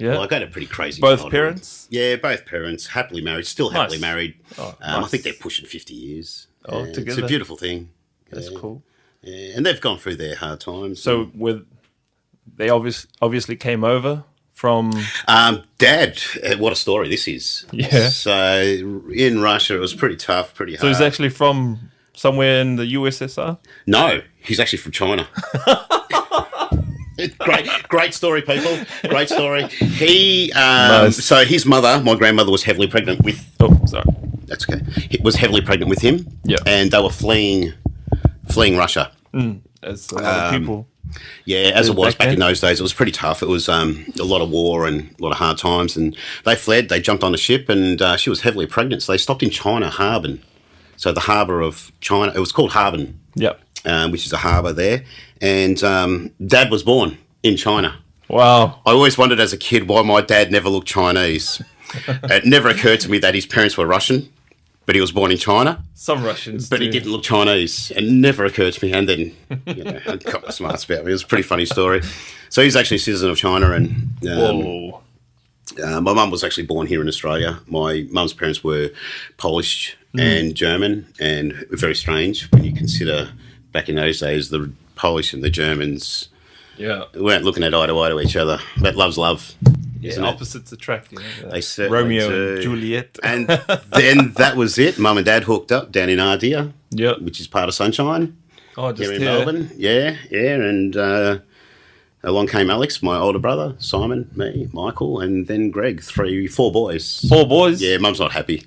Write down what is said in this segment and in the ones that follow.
Yeah. Like, I had a pretty crazy Both childhood. parents? Yeah, both parents. Happily married. Still happily Nice. married. Oh, I nice. think they're pushing 50 years. Oh, It's together. a beautiful thing. That's cool. Yeah, and they've gone through their hard times. So they obviously came over from... Dad, what a story this is. Yeah. So in Russia, it was pretty tough, pretty hard. So he's actually from somewhere in the USSR? No, he's actually from China. Great story, people. Great story. He, Nice. So his mother, my grandmother, was heavily pregnant with. Oh, sorry. That's okay. He was heavily pregnant with him. Yeah. And they were fleeing Russia. As a lot of people. Yeah, as it was back in then? those days, it was pretty tough. It was a lot of war and a lot of hard times. And they fled. They jumped on a ship, and she was heavily pregnant. So they stopped in China, Harbin. So the harbour of China, it was called Harbin. Yeah. Which is a harbour there. And Dad was born in China. Wow. I always wondered as a kid why my dad never looked Chinese. It never occurred to me that his parents were Russian, but he was born in China. Some Russians But do. he didn't look Chinese. It never occurred to me. And then, I got my smarts about me. It was a pretty funny story. So he's actually a citizen of China. And Whoa. my mum was actually born here in Australia. My mum's parents were Polish and German, and very strange when you consider back in those days the Polish and the Germans Yeah. weren't looking at eye to each other. But love's love. Yeah, Isn't it? opposites attract. You know, They certainly Romeo do. and Juliet. And then that was it. Mum and Dad hooked up down in Ardea, Yeah. which is part of Sunshine. Oh, just Here in here. Melbourne, and along came Alex, my older brother, Simon, me, Michael, and then Greg. 4 boys. 4 boys. Yeah, Mum's not happy.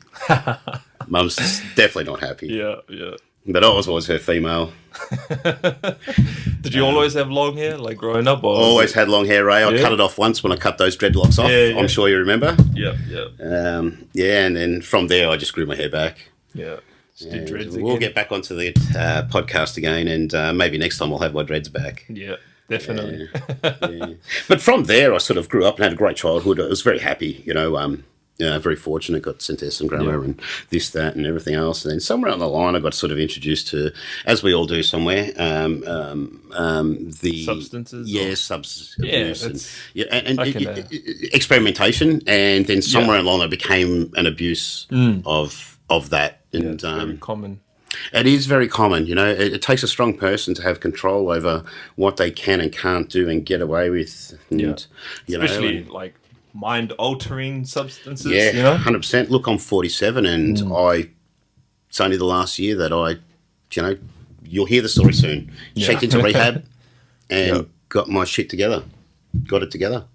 Mum's definitely not happy. Yeah. Yeah. But I was always her female. Did you always have long hair, like growing up? Or was Always it- had long hair, Ray. I Yeah. cut it off once when I cut those dreadlocks off. Yeah, yeah. I'm sure you remember. Yeah. Yeah. And then from there, I just grew my hair back. Yeah. Just do And dreads we'll again. get back onto the podcast again, and maybe next time I'll have my dreads back. Yeah. Definitely. Yeah. But from there, I sort of grew up and had a great childhood. I was very happy, very fortunate. Got sent to some grammar and this, that, and everything else. And then somewhere on the line, I got sort of introduced to, as we all do somewhere, the Substances. Yeah, or- substance Yeah, abuse and, that's- and I can, experimentation. And then somewhere Yeah. along, it became an abuse of that. And It's very common. it is very common, It takes a strong person to have control over what they can and can't do and get away with. And, Especially like mind-altering substances. yeah, You know. 100%. Look, I'm 47, and it's only the last year that you'll hear the story soon. Yeah. Checked into rehab and Yeah. got my shit together. Got it together.